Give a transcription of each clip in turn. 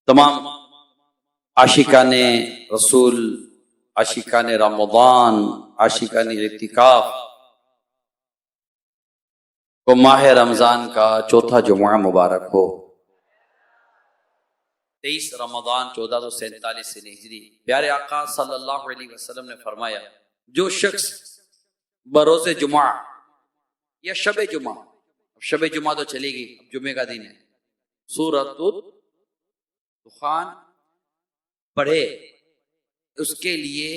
तमाम आशिकान रसूल, आशिकान रमज़ान, आशिकान इत्तिकाफ को माह रमज़ान का चौथा जुमा मुबारक हो। 23 रमज़ान 1447 से हिजरी। प्यारे आका सल्लल्लाहु अलैहि वसल्लम ने फरमाया, जो शख्स बरोज़े जुमा या शब जुमा, शब जुमा तो चलेगी, अब जुमे का दिन है, सूरतुल दुखान पढ़े, उसके लिए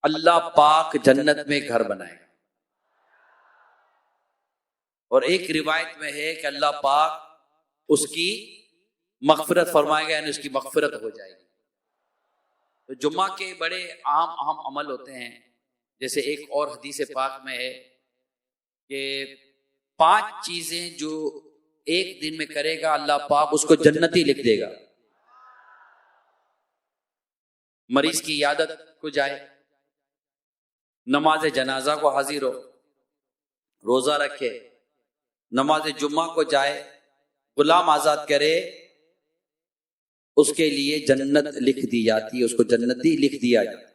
अल्लाह पाक जन्नत में घर बनाएगा। और एक रिवायत में है कि अल्लाह पाक उसकी मग़फ़िरत फरमाएगा, यानी उसकी मग़फ़िरत हो जाएगी। तो जुम्मा के बड़े अहम अमल होते हैं। जैसे एक और हदीस पाक में है कि 5 चीजें जो एक दिन में करेगा अल्लाह पाक उसको जन्नती लिख देगा। मरीज की इयादत को जाए, नमाज जनाजा को हाजिर हो, रोजा रखे, नमाज जुम्मा को जाए, गुलाम आजाद करे, उसके लिए जन्नत लिख दी जाती है, उसको जन्नती लिख दिया जाता है।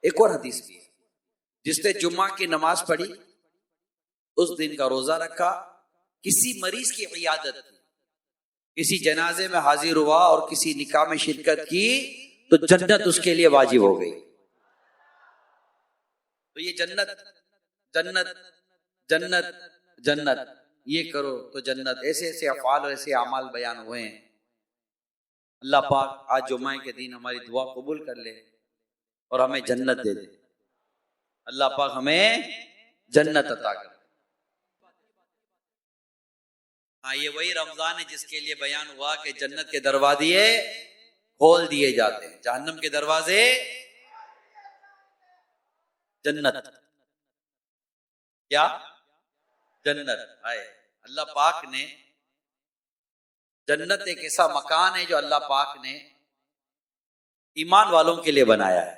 एक और हदीस भी है, जिसने जुम्मा की नमाज पढ़ी, उस दिन का रोजा रखा, किसी मरीज की इयादत की, किसी जनाजे में हाजिर हुआ और किसी निकाह में शिरकत की, तो जन्नत उसके लिए वाजिब हो गई। तो ये जन्नत जन्नत जन्नत जन्नत, ये करो तो जन्नत, ऐसे ऐसे अफ़ाल और ऐसे अमाल बयान हुए हैं। अल्लाह पाक आज जुम्मे के दिन हमारी दुआ कबूल कर ले और हमें जन्नत दे दे। अल्लाह पाक हमें जन्नत अता कर। हाँ, ये वही रमजान है जिसके लिए बयान हुआ कि जन्नत के दरवाजे खोल दिए जाते हैं, जहन्नम के दरवाजे जन्नत, क्या जन्नत आए। अल्लाह पाक ने जन्नत एक ऐसा मकान है जो अल्लाह पाक ने ईमान वालों के लिए बनाया है।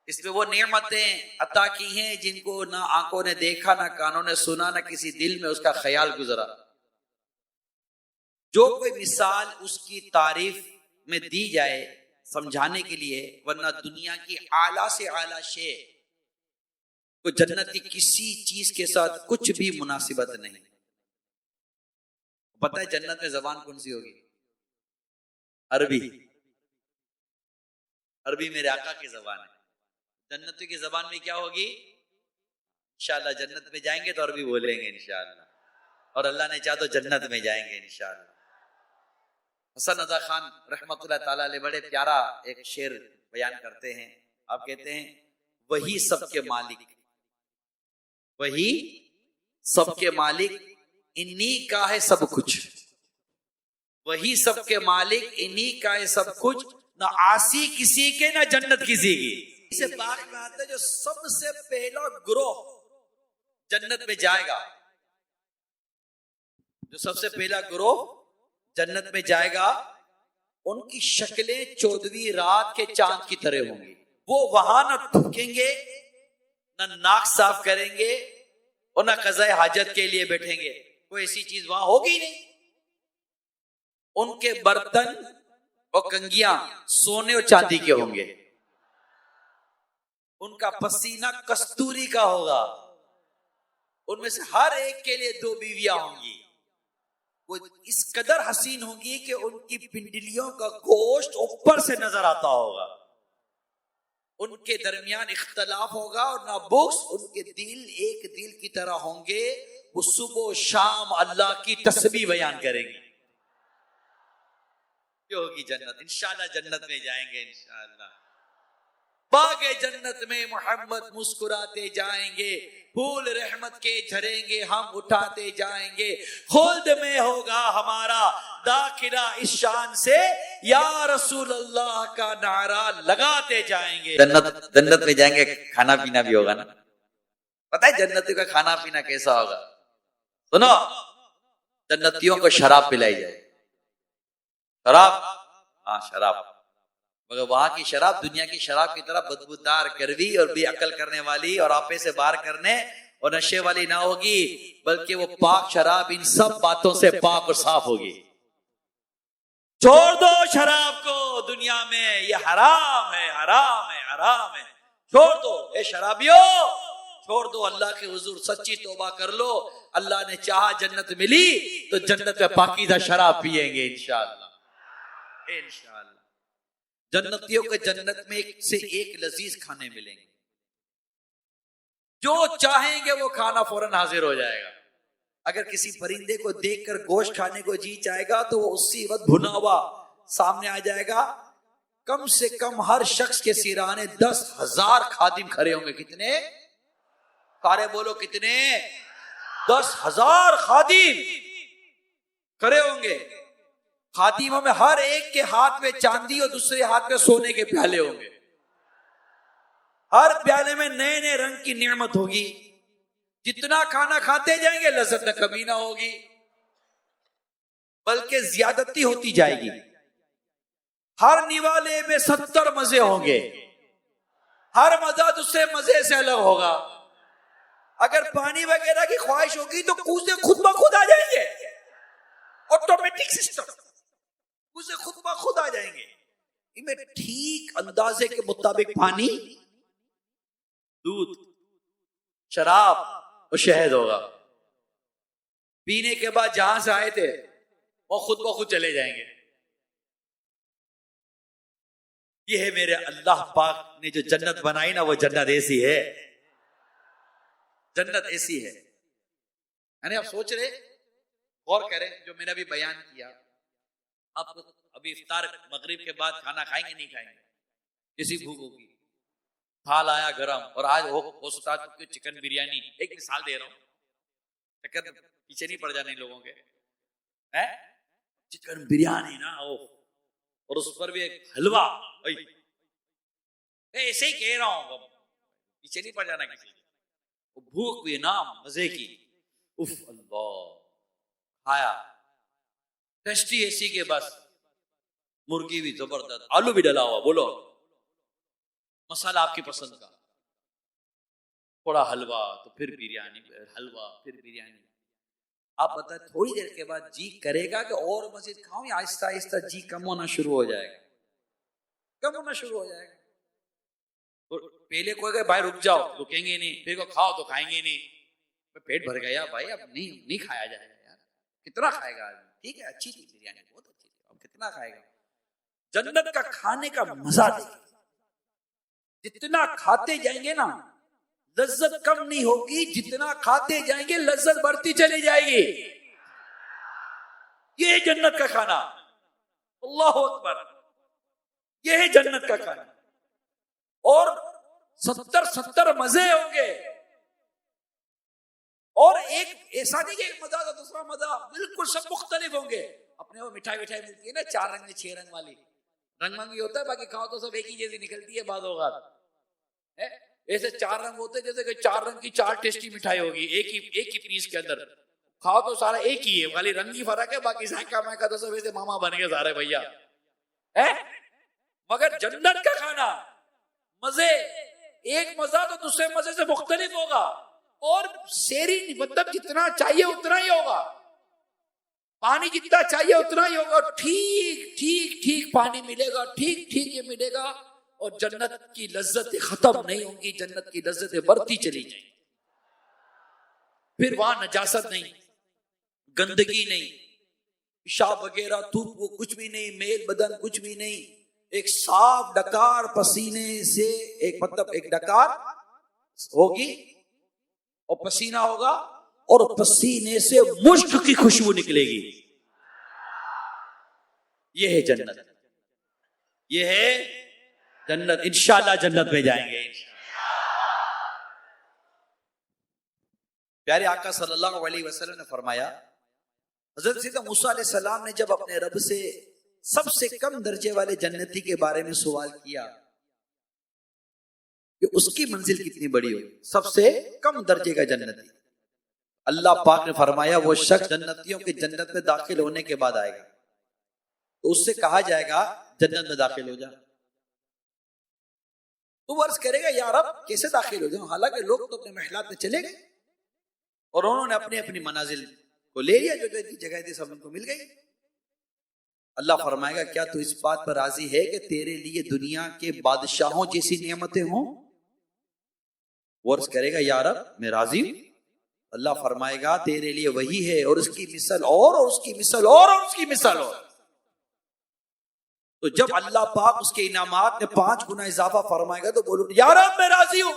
इसमें वो नेमतें अता की हैं जिनको ना आंखों ने देखा, ना कानों ने सुना, ना किसी दिल में उसका ख्याल गुजरा। जो कोई मिसाल उसकी तारीफ में दी जाए समझाने के लिए, वरना दुनिया की आला से आला शे को जन्नत की किसी चीज के साथ कुछ भी मुनासिबत नहीं। पता है जन्नत में जबान कौन सी होगी? अरबी। अरबी मेरे आका की जबान है। जन्नत की जबान में क्या होगी? इंशाअल्लाह जन्नत में जाएंगे तो अरबी बोलेंगे इंशाअल्लाह, और अल्लाह ने चाहा तो जन्नत में जाएंगे इंशाअल्लाह। हसन रजा खान रहमतुल्लाह ताला अलैह बड़े प्यारा एक शेर बयान करते हैं। आप कहते हैं, वही सबके मालिक, वही सबके मालिक, इन्हीं का है सब कुछ। वही सबके मालिक, इन्हीं का है सब कुछ, ना आसी किसी के ना जन्नत किसी की। इसे बात में आता है जो सबसे पहला ग्रोह जन्नत में जाएगा, जो सबसे पहला ग्रोह जन्नत में जाएगा, उनकी शक्लें 14वीं रात के चांद की तरह होंगी। वो वहां न थूकेंगे, न नाक साफ करेंगे, और न कज़ाए हाजत के लिए बैठेंगे। कोई ऐसी चीज वहां होगी नहीं। उनके बर्तन और कंगियां सोने और चांदी के होंगे। उनका पसीना कस्तूरी का होगा। उनमें से हर एक के लिए 2 बीवियां होंगी। वो इस कदर हसीन होंगी कि उनकी पिंडलियों का गोश्त ऊपर से नजर आता होगा। उनके दरमियान इख्तलाफ होगा और ना बुक्स, उनके दिल एक दिल की तरह होंगे। वो सुबह शाम अल्लाह की तस्बीह बयान करेंगे। ये होगी जन्नत। इंशाअल्लाह जन्नत में जाएंगे इंशाअल्लाह। बागे जन्नत में मोहम्मद मुस्कुराते जाएंगे, फूल रहमत के झरेंगे हम उठाते जाएंगे। खुल्द में होगा हमारा दाखिला इस शान से, या रसूल अल्लाह का नारा लगाते जाएंगे। जन्नत में जाएंगे, खाना पीना भी होगा ना। पता है जन्नतियों का खाना पीना कैसा होगा? सुनो, जन्नतियों को शराब पिलाई जाए। शराब, हाँ शराब, मगर वहां की शराब दुनिया की शराब की तरह बदबूदार, कड़वी और बेअकल करने वाली और आपे से बाहर करने और नशे वाली ना होगी, बल्कि वो पाक शराब इन सब बातों से पाक और साफ होगी। छोड़ दो शराब को, दुनिया में ये हराम है, हराम है, हराम है। छोड़ दो ए शराबियों, छोड़ दो। अल्लाह के हुजूर सच्ची तौबा कर लो। अल्लाह ने चाहा जन्नत मिली तो जन्नत में पाकीज़ा शराब पिएंगे इंशाअल्लाह, इंशाअल्लाह। जन्नतियों के जन्नत में एक से एक लजीज खाने मिलेंगे, जो चाहेंगे वो खाना फौरन हाजिर हो जाएगा। अगर किसी परिंदे को देखकर गोश्त खाने को जी चाहेगा तो वो उसी वक्त भुना हुआ सामने आ जाएगा। कम से कम हर शख्स के सिराने 10,000 खादिम खड़े होंगे। कितने सारे बोलो, कितने? 10,000 खादिम खड़े होंगे। खादिमों में हर एक के हाथ में चांदी और दूसरे हाथ में सोने के प्याले होंगे। हर प्याले में नए नए रंग की नेमत होगी। जितना खाना खाते जाएंगे लज्जत में कमी ना होगी, बल्कि ज्यादती होती जाएगी। हर निवाले में 70 मजे होंगे। हर मजा दूसरे मजे से अलग होगा। अगर पानी वगैरह की ख्वाहिश होगी तो कूदे खुद ब खुद आ जाएंगे। ऑटोमेटिक सिस्टम, कूदे खुद ब खुद आ जाएंगे। इनमें ठीक अंदाजे के मुताबिक पानी, दूध, शराब और शहद होगा। पीने के बाद जहां से आए थे वो खुद ब खुद चले जाएंगे। ये है मेरे अल्लाह पाक ने जो जन्नत बनाई ना, वो जन्नत ऐसी है, जन्नत ऐसी है। यानी आप सोच रहे, गौर करें जो मैंने अभी बयान किया। आप अभी इफ्तार मगरिब के बाद खाना खाएंगे नहीं खाएंगे, किसी भूख होगी, थाल आया गरम, और आज हो सकता है चिकन बिरयानी, एक मिसाल दे रहा हूं, चक्कर पीछे नहीं पड़ जाने लोगों के, है चिकन बिरयानी ना हो, और उस पर भी एक हलवा। ऐसे ही कह रहा हूं, पीछे नहीं पड़ जाना किसी। भूख भी ना मजे की, उफ अल्लाह, खाया टेस्टी ऐसी के बस, मुर्गी भी जबरदस्त, आलू भी डला हुआ, बोलो मसाला आपकी पसंद का, थोड़ा हलवा, तो फिर बिरयानी, हलवा फिर बिरयानी। आप बताए थोड़ी देर के बाद जी करेगा कि और मजीद खाऊं, या आहिस्ता आहिस्ता जी कम होना शुरू हो जाएगा, कम होना शुरू हो जाएगा। तो पहले कोई कहे भाई रुक जाओ, रुकेंगे नहीं, फिर को खाओ तो खाएंगे नहीं, पेट भर गया भाई, अब नहीं खाया जाएगा यार, कितना खाएगा आदमी? ठीक है, अच्छी थी बिरयानी, बहुत अच्छी थी, अब कितना खाएगा? जन्नत का खाने का मजा देखिए, जितना खाते जाएंगे ना लज्जत कम नहीं होगी, जितना खाते जाएंगे लज्जत बढ़ती चली जाएगी। ये है जन्नत का खाना, अल्लाह अकबर, ये है जन्नत का खाना। और 70 मजे होंगे, और एक ऐसा नहीं कि एक मजा तो दूसरा मजा, बिल्कुल सब मुख्तलिफ होंगे। अपने वो मिठाई मिलती है ना 4 रंग में 6 रंग वाली, रंग होता है, बाकी खाओ तो सब एक ही जैसी निकलती है बाद होगा। ऐसे 4 रंग होते हैं, जैसे कि 4 रंग की 4 टेस्टी मिठाई होगी एक ही पीस के अंदर, खाओ तो सारा एक ही है, खाली रंग ही फर्क है, बाकी जायका मायका तो सब ऐसे मामा बन गए सारे भैया है। मगर जन्नत का खाना मजे, एक मजा तो दूसरे मजे से मुख्तलिफ होगा, और शेरी मतलब जितना चाहिए उतना ही होगा, पानी जितना चाहिए उतना ही होगा, ठीक ठीक ठीक पानी मिलेगा, ठीक ठीक ये मिलेगा। और जन्नत की लज्जतें खत्म नहीं होंगी, जन्नत की लज्जतें बढ़ती चली जाएंगी। फिर वहां नजासत नहीं, गंदगी नहीं, पेशाब वगैरह थूक वो कुछ भी नहीं, मेल बदन कुछ भी नहीं, एक साफ डकार पसीने से, एक मतलब एक डकार होगी और पसीना होगा, और पसीने से मुश्क की खुशबू निकलेगी। यह है जन्नत, यह है जन्नत। इंशाअल्लाह जन्नत में जाएंगे। प्यारे आका सल्लल्लाहु अलैहि वसल्लम ने फरमाया, हजरत सैयदना मूसा अलैहि सलाम ने जब अपने रब से सबसे कम दर्जे वाले जन्नती के बारे में सवाल किया कि उसकी मंजिल कितनी बड़ी हो, सबसे कम दर्जे का जन्नती, अल्लाह पाक ने फरमाया वो शख्स जन्नतियों के जन्नत में दाखिल होने के बाद आएगा, तो उससे कहा जाएगा जन्नत में दाखिल हो जा। तो वो अर्ज करेगा या रब कैसे दाखिल हो जाऊं, हालांकि लोग तो अपने महलात में चले गए और उन्होंने अपनी अपनी मनाजिल को ले लिया, जो जगह थी सब उनको मिल गई। अल्लाह फरमाएगा क्या तू इस बात पर राजी है कि तेरे लिए दुनिया के बादशाहों जैसी नेमतें हों? वो अर्ज करेगा या रब मैं राजी हूं। अल्लाह फरमाएगा तेरे लिए वही है और उसकी मिसल और उसकी मिसल और उसकी मिसल और। तो जब अल्लाह पाक उसके इनामात में 5 गुना इजाफा फरमाएगा तो बोलो या रब मैं राजी हूं।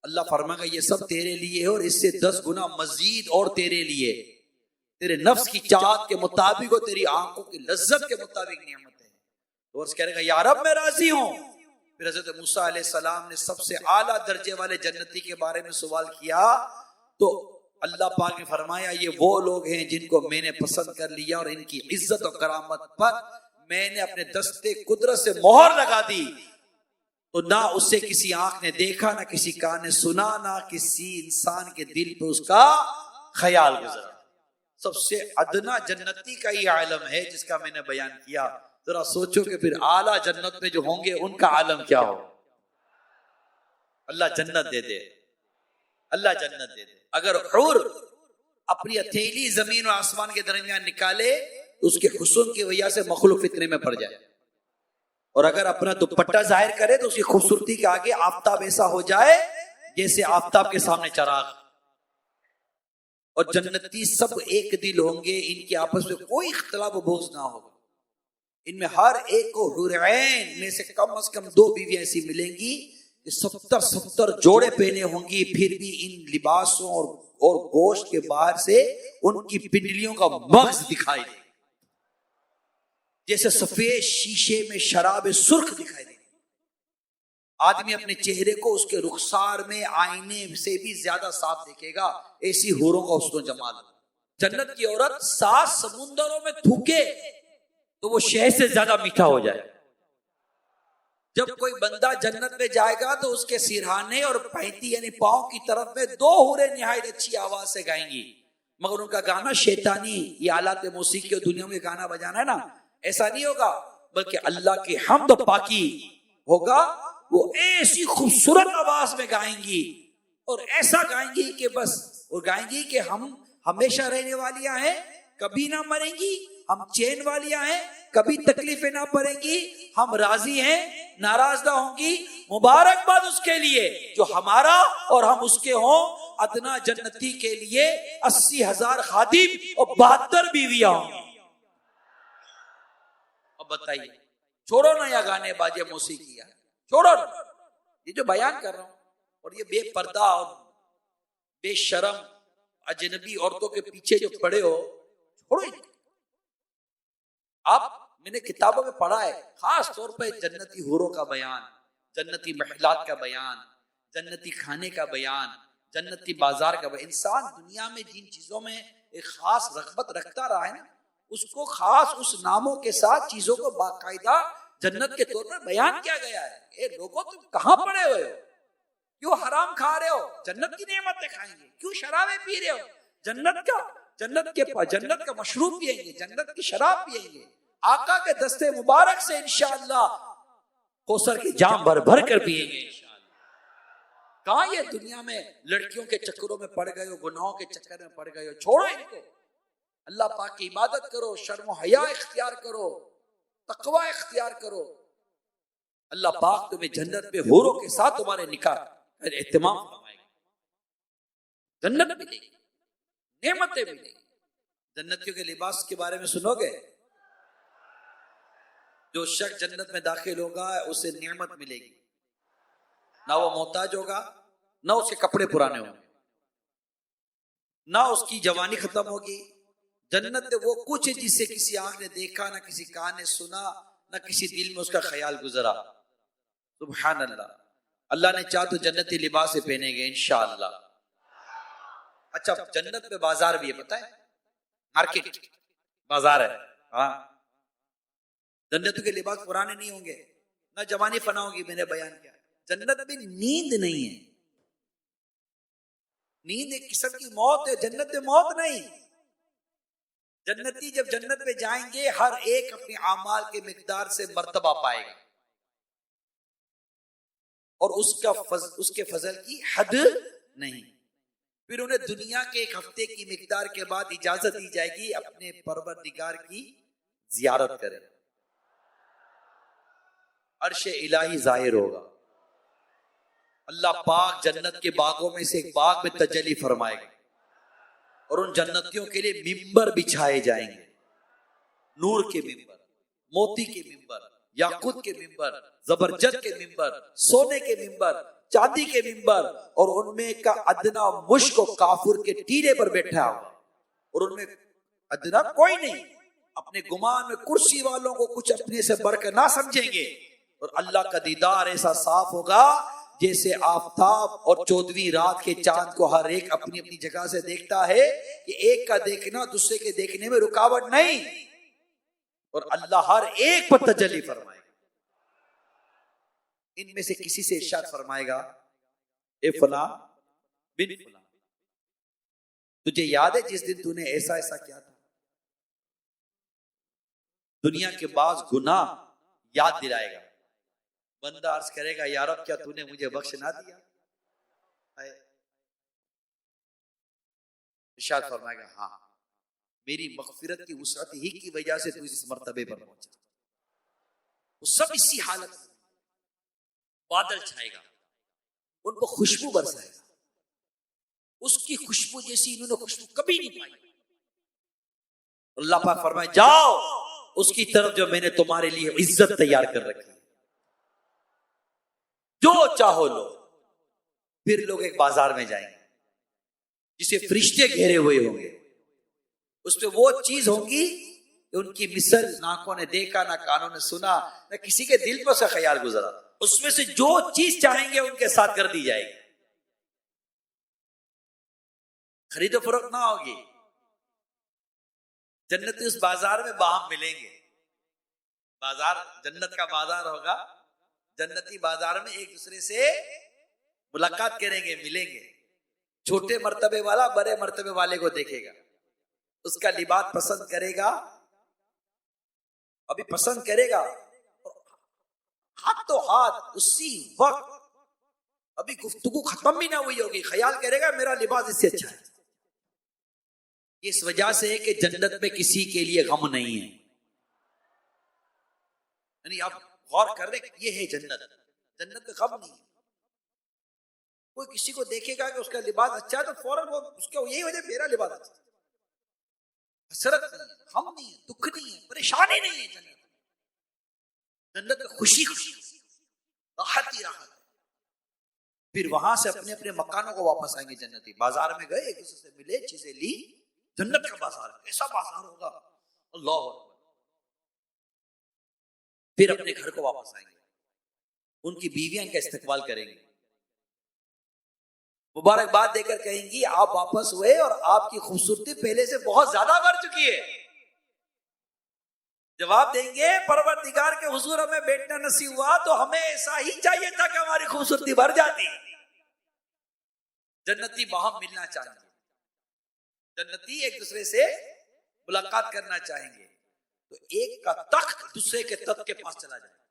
अल्लाह फरमाएगा ये सब तेरे लिए है और इससे 10 गुना मजीद और तेरे लिए, तेरे नफ्स की चाहत के मुताबिक और तेरी आंखों की लज्जत के मुताबिक नियमत है। तो अर्ज करेगा या रब मैं राजी हूं। फिर हजरत मूसा अलैहिस्सलाम ने सबसे आला दर्जे वाले जन्नती के बारे में सवाल किया तो अल्लाह पाक ने फरमाया ये वो लोग हैं जिनको मैंने पसंद कर लिया और इनकी इज्जत और करामत पर मैंने अपने दस्ते कुदरत से मोहर लगा दी। तो ना उससे किसी आंख ने देखा, ना किसी कान ने सुना, ना किसी इंसान के दिल पे उसका ख्याल गुजरा। सबसे अदना जन्नती का ये आलम है जिसका मैंने बयान किया। जरा सोचो कि फिर आला जन्नत में जो होंगे उनका आलम क्या हो। अल्लाह जन्नत दे दे, अल्लाह जन्नत दे दे। अगर हुर अपनी हथेली जमीन और आसमान के दरमियान निकाले तो उसके हुस्न की वजह से मखलूक फितने में पड़ जाए, और अगर अपना दुपट्टा जाहिर करे तो उसकी खूबसूरती के आगे आफताब ऐसा हो जाए जैसे आफताब के सामने चराग। और जन्नती सब एक दिल होंगे, इनके आपस में कोई इख्तिलाफ बोझ ना होगा। इनमें हर एक को हुरैन में से कम 2 बीवियां ऐसी मिलेंगी कि 70 जोड़े पहने होंगी, फिर भी इन लिबासों और गोश्त के बाहर से उनकी पिंडलियों का मग़ज़ दिखाई दे, जैसे सफेद शीशे में शराब सुर्ख दिखाई दे। आदमी अपने चेहरे को उसके रुखसार में आईने से भी ज्यादा साफ देखेगा, ऐसी हूरों का हुस्न जमाल। जन्नत की औरत 7 समुंदरों में थूके तो वो शहद से ज्यादा मीठा हो जाए। जब कोई बंदा जन्नत में जाएगा तो उसके सिरहाने और पैंती यानी पांव की तरफ में 2 हूरें निहायत अच्छी आवाज से गाएंगी, मगर उनका गाना शैतानी, ये आलात मौसीकी और दुनिया में गाना बजाना है ना, ऐसा नहीं होगा, बल्कि अल्लाह की हम्द और पाकी होगा। वो ऐसी खूबसूरत आवाज में गाएंगी और ऐसा गाएंगी कि बस वो गाएंगी कि हम हमेशा रहने वालियां हैं, कभी ना मरेंगी, हम चैन वालियां हैं, कभी तकलीफें ना पड़ेंगी, हम राजी हैं, नाराज ना होंगी। मुबारकबाद उसके लिए जो हमारा और हम उसके हों। अदना जन्नती के लिए 80,000 खादिम और 72 बीवियां होंगी। अब बताइए, छोड़ो ना या गाने बाजे मौसीकी, छोड़ो ना, ये जो बयान कर रहा हूं और ये बेपर्दा और बेशरम अजनबी औरतों के पीछे जो पड़े हो, छोड़ो इनको। आप मैंने किताबों में पढ़ा है खास तौर पर जन्नती हूरों का बयान, जन्नती महिलात का बयान, जन्नती खाने का बयान, जन्नती बाजार का बयान। इंसान दुनिया में जिन चीजों में एक खास रग़बत रखता रहा है ना, उसको खास उस नामों के साथ चीजों को बाकायदा जन्नत के तौर पर बयान किया गया है। ए लोगों, तुम कहां पड़े हुए हो? क्यों हराम खा रहे हो? जन्नत की नेमतें खाएंगे। क्यों शराबें पी रहे हो? जन्नत का मशरूब पिएंगे, जन्नत की शराब पिएंगे। आका के दस्ते मुबारक से इंशाअल्लाह कौसर के जाम भर भर कर पिएंगे इंशाअल्लाह। कहां ये दुनिया में लड़कियों के चक्करों में पड़ गए हो, गुनाहों के चक्कर में पड़ गए हो? छोड़ो इनको, अल्लाह पाक की इबादत करो, शर्म हया इख्तियार करो, तकवा इख्तियार करो। अल्लाह पाक तुम्हें जन्नत में हूरों के साथ तुम्हारे निकाह एहतमाम फरमाएगा। जन्नत मिलेगी, नेमतें मिलेगी। जन्नतियों के लिबास के बारे में सुनोगे? जो शख्स जन्नत में दाखिल होगा उसे नेमत मिलेगी, ना वो मोहताज होगा, ना उसके कपड़े पुराने होंगे, ना उसकी जवानी खत्म होगी। जन्नत वो कुछ है जिसे किसी आंख ने देखा, ना किसी कान ने सुना, ना किसी दिल में उसका ख्याल गुजरा। सुभान अल्लाह। अल्लाह ने चाहा तो जन्नती लिबास पहनेंगे इंशाअल्लाह। अच्छा, जन्नत में बाजार भी है, पता है? मार्केट बाजार है। हाँ, जन्नत के लिबास पुराने नहीं होंगे, ना जवानी फना होगी। मैंने बयान किया, जन्नत में नींद नहीं है। नींद एक किस्म की मौत है, जन्नत में मौत नहीं। जन्नती जब जन्नत में जाएंगे हर एक अपने आमाल के मिकदार से मर्तबा पाएगा और उसके फजल की हद नहीं। फिर उन्हें दुनिया के 1 हफ्ते की मिकदार के बाद इजाजत दी जाएगी अपने परवरदिगार की जियारत करें, अर्श इलाही जाहिर होगा। अल्लाह पाक जन्नत के बागों में से एक बाग में तजल्ली फरमाएगा और उन जन्नतियों के लिए मिंबर बिछाए जाएंगे, नूर के मिंबर, मोती के मिंबर, याकूत के मिंबर, जबरजद के मिंबर, सोने के मिंबर, चांदी के मिंबर, और उनमें का अदना मुश्क काफुर के टीले पर बैठा हुआ, और उनमें अदना कोई नहीं। अपने गुमान में कुर्सी वालों को कुछ अपने से बढ़कर ना समझेंगे, और अल्लाह का दीदार ऐसा साफ होगा जैसे आफताब और 14वीं रात के चांद को हर एक अपनी अपनी जगह से देखता है कि एक का देखना दूसरे के देखने में रुकावट नहीं, और अल्लाह हर एक पर तजल्ली फरमाएगा। इनमें से किसी से इरशाद फरमाएगा, ए फला बिन फला, तुझे याद है जिस दिन तूने ऐसा ऐसा किया था? दुनिया के बाज गुनाह याद दिलाएगा। बंदा अर्ज करेगा, या रब क्या तूने मुझे बख्श ना दिया? इरशाद फरमाएगा, हाँ, मेरी मगफिरत की वुसअत ही की वजह से तू इस मर्तबे पर पहुंचा। वो सब इसी हालत में बादल छाएगा, उन पर खुशबू बरसाएगा, उसकी खुशबू जैसी इन्होंने खुशबू कभी नहीं पाई। अल्लाह पाक फरमाए, जाओ उसकी तरफ जो मैंने तुम्हारे लिए इज्जत तैयार कर रखी, जो चाहो लो। फिर लोग एक बाजार में जाएंगे जिसे फरिश्ते घेरे हुए होंगे, उसपे वो चीज होंगी उनकी मिसल नाकों ने देखा, ना कानों ने सुना, ना किसी के दिल पर से ख्याल गुजरा। उसमें से जो चीज चाहेंगे उनके साथ कर दी जाएगी। खरीदो फरोख्त ना होगी। जन्नती उस बाजार में बाहम मिलेंगे। बाजार जन्नत का बाजार होगा, जन्नती बाजार में एक दूसरे से मुलाकात करेंगे, मिलेंगे। छोटे मर्तबे वाला बड़े मर्तबे वाले को देखेगा, उसका लिबास पसंद करेगा, अभी पसंद करेगा, हाथ तो हाथ उसी वक्त, अभी गुफ्तगू खत्म भी ना हुई होगी, ख्याल करेगा मेरा लिबास इससे अच्छा है। इस वजह से है कि जन्नत में किसी के लिए गम नहीं है। यानी आप गौर कर रहे, ये है जन्नत, जन्नत में गम नहीं है। कोई किसी को देखेगा कि उसका लिबास अच्छा है तो फौरन वो उसका यही वजह मेरा लिबास अच्छा है। हसरत नहीं है, गम नहीं है, दुख नहीं है, परेशानी नहीं है। जन्नत में खुशी खुशी, राहत ही राहत है। फिर वहां से अपने अपने मकानों को वापस आएंगे जन्नती। बाजार में गए, एक दूसरे से मिले, चीजें ली, जन्नत का बाजार, ऐसा बाजार होगा, अल्लाह अकबर। फिर अपने घर को वापस आएंगे, उनकी बीवियां इनका इस्तकबाल करेंगी, मुबारकबाद देकर कहेंगी आप वापस हुए और आपकी खूबसूरती पहले से बहुत ज्यादा बढ़ चुकी है। जवाब देंगे, परवरदिगार के हुजूर हमें बैठना नसीब हुआ तो हमें ऐसा ही चाहिए था कि हमारी खूबसूरती बढ़ जाती। जन्नती बाहम मिलना चाहेंगे, जन्नती एक दूसरे से मुलाकात करना चाहेंगे, तो एक का तख्त दूसरे के तख्त के पास चला जाए।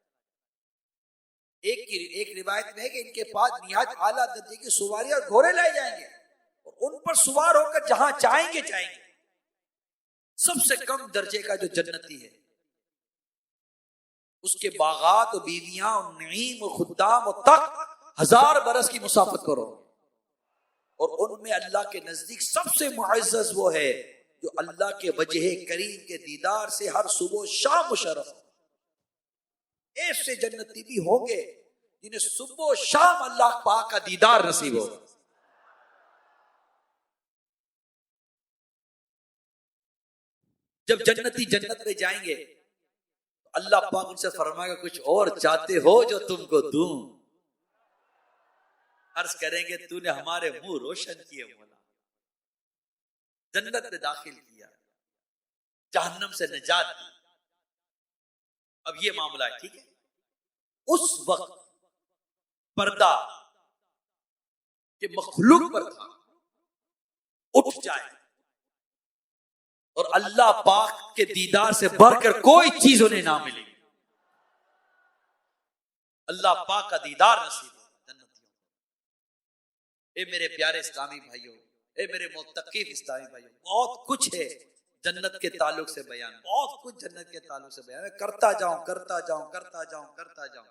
एक रिवायत में है कि इनके पास निहायत आला दर्जे की सवारी और घोड़े लाए जाएंगे और उन पर सवार होकर जहां चाहेंगे जाएंगे। सबसे कम दर्जे का जो जन्नती है उसके बागात और बीवियां और नईम और खुद्दाम और तख्त 1000 बरस की मुसाफत करो, और उनमें अल्लाह के नजदीक सबसे मुअज़्ज़ज़ वो है जो अल्लाह के वजह करीम के दीदार से हर सुबह शाम मुशर्रफ हो। ऐसे जन्नती भी होंगे जिन्हें सुबह शाम अल्लाह पाक का दीदार नसीब होगा। जब जन्नती जन्नत में जाएंगे तो अल्लाह पाक उनसे फरमाएगा, कुछ और चाहते हो जो तुमको दूं? अर्ज करेंगे, तूने हमारे मुंह रोशन किए मौला, जन्नत में दाखिल किया, जहन्नम से निजात दी। अब ये मामला है, ठीक है। उस वक्त पर्दा के मखलूक पर था, उठ जाए और अल्लाह पाक के दीदार से बढ़कर कोई चीज उन्हें ना मिलेगी। अल्लाह पाक का दीदार नसीब हो जन्नतियों। ए मेरे प्यारे इस्लामी भाइयों, ए मेरे मुत्तकीफ इस्लामी भाइयों, बहुत कुछ है जन्नत के ताल्लुक से बयान, बहुत कुछ जन्नत के ताल्लुक से बयान, करता जाऊं करता जाऊं करता जाऊं करता जाऊं।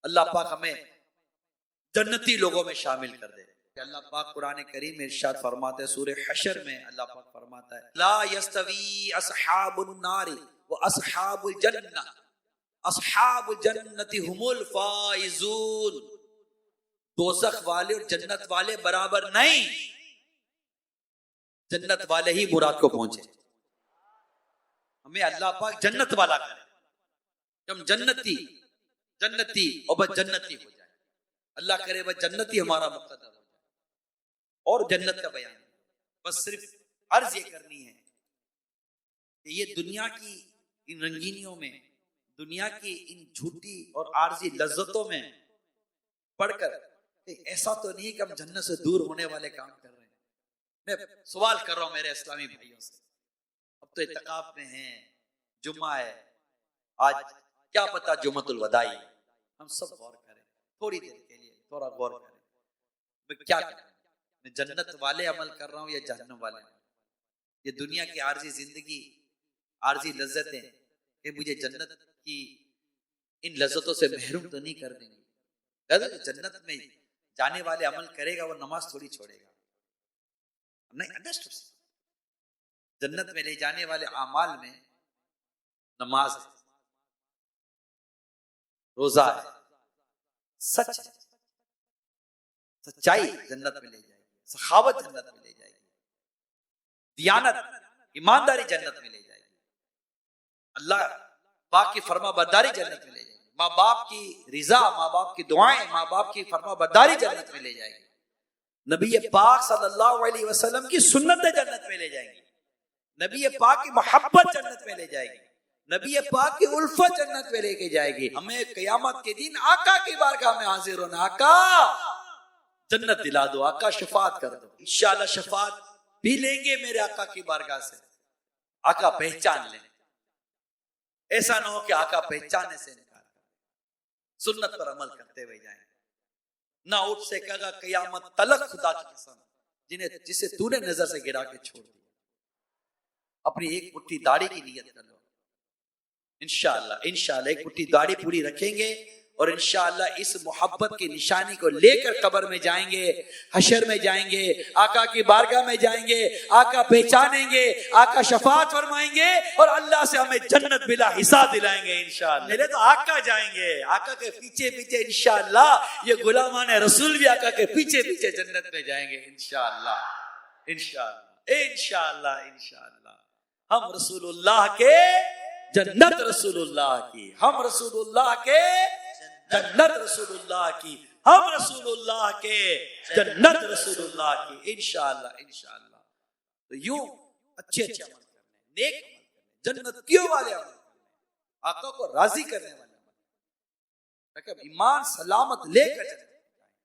अल्लाह पाक हमें जन्नती लोगों में शामिल कर दे। अल्लाह पाक कुरान करीम में इरशाद फरमाते हैं, सूरह हशर में अल्लाह पाक फरमाता है, ला यस्तवी अस्हाबुन नारी व अस्हाबुल जन्नह, अस्हाबुल जन्नति हुमुल फाइजून। दोज़ख वाले और जन्नत वाले बराबर नहीं, जन्नत वाले ही मुराद को पहुंचे। हमें अल्लाह पाक जन्नत वाला करे, हम जन्नती जन्नती और बस जन्नती हो जाए। अल्लाह करे बस जन्नती हमारा मुक़द्दर हो जाए। और जन्नत का बयान बस सिर्फ अर्ज ये करनी है कि ये दुनिया की इन रंगीनियों में, दुनिया की इन झूठी और आर्जी लज्जतों में पढ़कर ऐसा तो नहीं कि हम जन्नत से दूर होने वाले काम कर रहे हैं। मैं सवाल कर रहा हूं मेरे इस्लामी भाइयों से, अब तो इत्तिकाफ में हैं, जुम्मा है, आज क्या पता जुम्मतुल वदाई, हम सब गौर करें थोड़ी देर के लिए, थोड़ा गौर करें, मैं क्या कर रहा हूं, मैं जन्नत वाले अमल कर रहा हूं या जहन्नम वाले? ये दुनिया की आर्जी जिंदगी, आर्जी लज्जतें, कि मुझे जन्नत की इन लज्जतों से महरूम तो नहीं कर देंगे। जन्नत में जाने वाले अमल करेगा वो नमाज थोड़ी छोड़ेगा, नहीं अंडरस्टैंड। जन्नत में ले जाने वाले आमाल में नमाज है, रोजा है, सच है, सच्चाई जन्नत में ले जाएगी, सखावत जन्नत में ले जाएगी, दियानत ईमानदारी जन्नत में ले जाएगी, अल्लाह पाक की फरमा बरदारी जन्नत में ले जाएगी, माँ बाप की रिजा, माँ बाप की दुआएं, माँ बाप की फरमा बरदारी जन्नत में ले जाएगी, नबी पाक सल्लल्लाहु अलैहि वसल्लम की सुन्नतें जन्नत में ले जाएंगी, नबी पाक की मोहब्बत जन्नत में ले जाएगी, नबी पाक की उल्फत जन्नत में लेके जाएगी। हमें क़यामत के दिन आका की बारगाह में हाजिर होना, आका जन्नत दिला दो, आका शफात कर दो। इंशाअल्लाह शफात भी लेंगे मेरे आका की बारगाह से, आका पहचान लें। ऐसा ना हो कि आका पहचानने से इनकार करें, सुन्नत पर अमल करते हुए जाएं। ना उठ से कहेगा क़यामत तलक खुदा की कसम, जिसे तूने नजर से गिरा के छोड़ दिया, अपनी एक मुट्ठी दाढ़ी की नियत कर लो। इंशाअल्लाह इंशाअल्लाह एक मुट्ठी दाढ़ी पूरी रखेंगे और इंशाअल्लाह इस मोहब्बत की निशानी को लेकर कब्र में जाएंगे, हशर में जाएंगे, आका की बारगाह में जाएंगे, आका पहचानेंगे, आका शफात फरमाएंगे और अल्लाह से हमें जन्नत बिला हिसाब दिलाएंगे इंशाअल्लाह। मेरे तो आका जाएंगे, आका के पीछे पीछे इंशाअल्लाह ये गुलामान रसूल भी आका के पीछे पीछे जन्नत में जाएंगे इंशाअल्लाह इंशाअल्लाह इंशाअल्लाह इंशाअल्लाह। हम रसूलुल्लाह के जन्नत रसूलुल्लाह की, हम रसूलुल्लाह के जन्नत रसूलुल्लाह की, हम रसूलुल्लाह के जन्नत रसूलुल्लाह की इंशाअल्लाह इंशाअल्लाह। तो यूं अच्छे अच्छे अमल करने, नेक अमल करने, जन्नतियों वाले अमल करने, आका को राजी करने वाले अमल, ताकि ईमान सलामत लेकर जन्नत,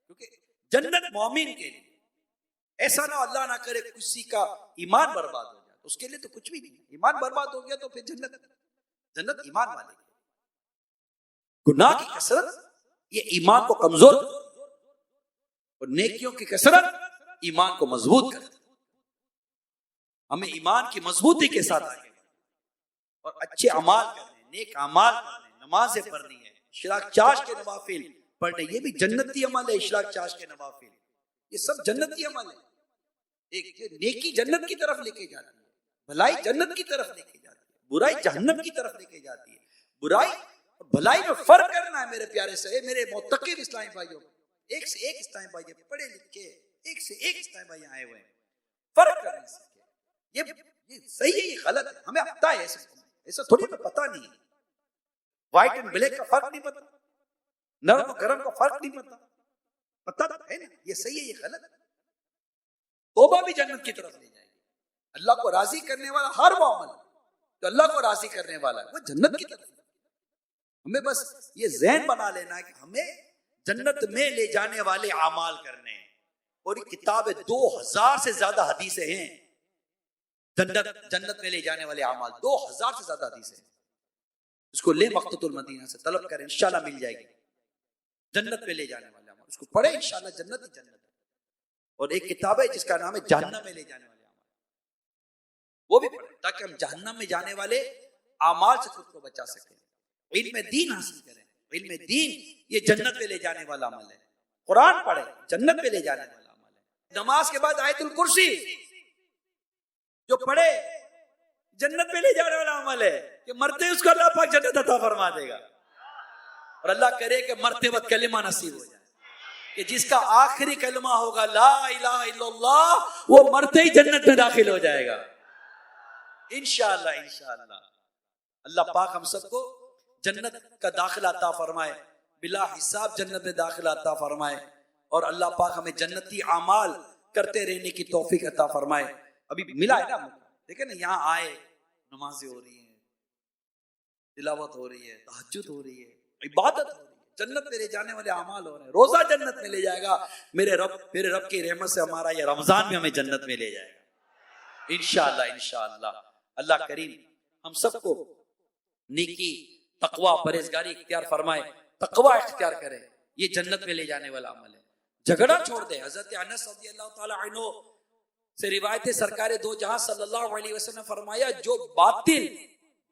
क्योंकि जन्नत मोमिन के लिए, ऐसा ना अल्लाह ना करे किसी का ईमान बर्बाद हो जाए, उसके लिए तो कुछ भी नहीं। ईमान बर्बाद हो गया तो फिर जन्नत ईमान वाले। गुनाह की कसरत ये ईमान को कमजोर और नेकियों की कसरत ईमान को मजबूत करती। हमें ईमान की मजबूती के साथ आगे और अच्छे अमाल करने, नेक अमाल करने, नमाजें पढ़नी है, इशराक चाश के नवाफिल पढ़ने, ये भी जन्नती अमल है। इशराक चाश के नवाफिल ये सब जन्नती अमल है। एक नेकी जन्नत की तरफ लेके जाती है, भलाई जन्नत की तरफ लेके जाती है, बुराई जहन्नम की तरफ लेके जाती है। बुराई और भलाई में फर्क करना है मेरे प्यारे से, मेरे मुत्तकीन इस्लामी भाइयों, एक से एक इस्लामी भाई पढ़े लिखे, एक से एक इस्लामी भाई आए हुए हैं, फर्क करने से ये सही है, ये गलत है, हमें पता है। ऐसा थोड़ी में पता नहीं, व्हाइट एंड ब्लैक का फर्क नहीं पता, नरम और गरम का फर्क नहीं पता, पता है ना, ये सही है, ये गलत है। तौबा भी जन्नत की तरफ ले जाएगी। अल्लाह को राजी करने वाला हर वो अमल तो अल्लाह को राजी करने वाला है, वो जन्नत की तरफ। हमें बस ये ज़हन बना लेना है कि हमें जन्नत में ले जाने वाले अमाल करने हैं। और ये किताब 2000 से ज्यादा हदीसें हैं जन्नत में ले जाने वाले अमाल, 2000 से ज्यादा हदीसें हैं। इसको ले मक्ततुल मदीना से तलब करें, इंशाल्लाह मिल जाएगी जन्नत में ले जाने वाले अमाल। उसको पढ़े, इंशाल्लाह जन्नत ही जन्नत है। और एक किताब है जिसका नाम है जहन्नम में ले जाने वाले अमाल, वो भी पढ़े ताकि हम जहन्नम में जाने वाले आमाल से खुद को बचा सकें। इल्म दीन हासिल करें। इल्म दीन ये जन्नत पे ले जाने वाला अमल है। कुरान पढ़े, जन्नत पे ले जाने वाला अमल है। नमाज के बाद आयतुल कुर्सी जो पढ़े, जन्नत पे ले जाने वाला अमल है कि मरते उसको अल्लाह पाक जन्नत अता फरमा देगा। और अल्लाह करे कि मरते वक्त कलिमा नसीब हो जाए, कि जिसका आखिरी कलमा होगा ला इलाहा इल्लल्लाह, वो मरते ही जन्नत में दाखिल हो जाएगा इंशाअल्लाह। इंशाअल्लाह अल्लाह पाक हम सबको जन्नत का दाखिला अता फरमाए, बिला हिसाब जन्नत में दाखिला अता फरमाए, और अल्लाह पाक हमें जन्नती अमाल करते रहने की तौफीक अता फरमाए। अभी मिला है ना, देखे ना, यहाँ आए, नमाजें हो रही हैं, तिलावत हो रही है, तहज्जुद हो रही है, इबादत हो रही है, जन्नत में ले जाने वाले अमाल हो रहे हैं। रोजा जन्नत में ले जाएगा मेरे रब की रहमत से। हमारा ये रमजान भी हमें जन्नत में ले जाएगा इंशाअल्लाह। इंशाअल्लाह अल्लाह करीम हम सबको नेकी, तकवा, परहेजगारी इख्तियार फरमाए। तकवा इख्तियार करे, ये जन्नत में ले जाने वाला अमल है। झगड़ा छोड़ दे। हजरत अनस रज़ियल्लाहु ताला अन्हु से रिवायत है, सरकार दो जहां सल्लल्लाहु अलैहि वसल्लम ने फरमाया, जो बातिल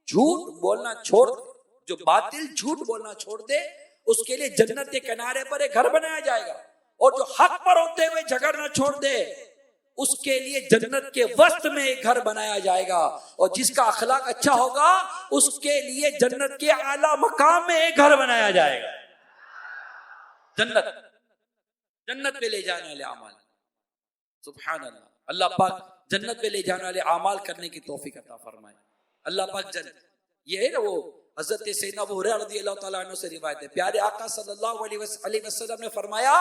झूठ बोलना छोड़ दे, जो बातिल झूठ बोलना छोड़ दे, उसके लिए जन्नत के किनारे पर एक घर बनाया जाएगा। और जो हक पर होते हुए झगड़ना छोड़ दे, उसके लिए जन्नत के वस्त में एक घर बनाया जाएगा। और जिसका अखलाक अच्छा होगा, उसके लिए जन्नत के आला मकाम में एक घर बनाया जाएगा। जन्नत पे ले जाने वाले अमाल, सुभान अल्लाह। अल्लाह पाक जन्नत पे ले जाने वाले अमाल करने की तौफीक अता फरमाए। अल्लाह पाक ये है ना, वो हजरत सैयदना अबू हुरैरा रज़ियल्लाहु ताला अन्हु से रिवायत है, प्यारे आका सल्लल्लाहु अलैहि वसल्लम ने फरमाया,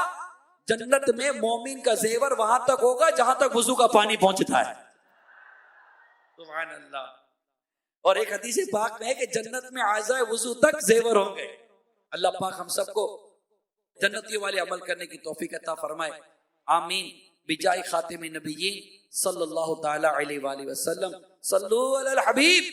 जन्नत में मोमिन का जेवर वहां तक होगा जहां तक वुजू का पानी पहुंचता है। सुभान अल्लाह। और एक हदीस पाक में है कि जन्नत में आज़ाए वुजू तक जेवर होंगे। अल्लाह पाक हम सबको जन्नतियों वाले अमल करने की तौफीक अता फरमाए। आमीन। बिजाई खातिम नबिय्यीन सल्लल्लाहु ताला अलैहि वसल्लम। सल्लु अलल हबीब।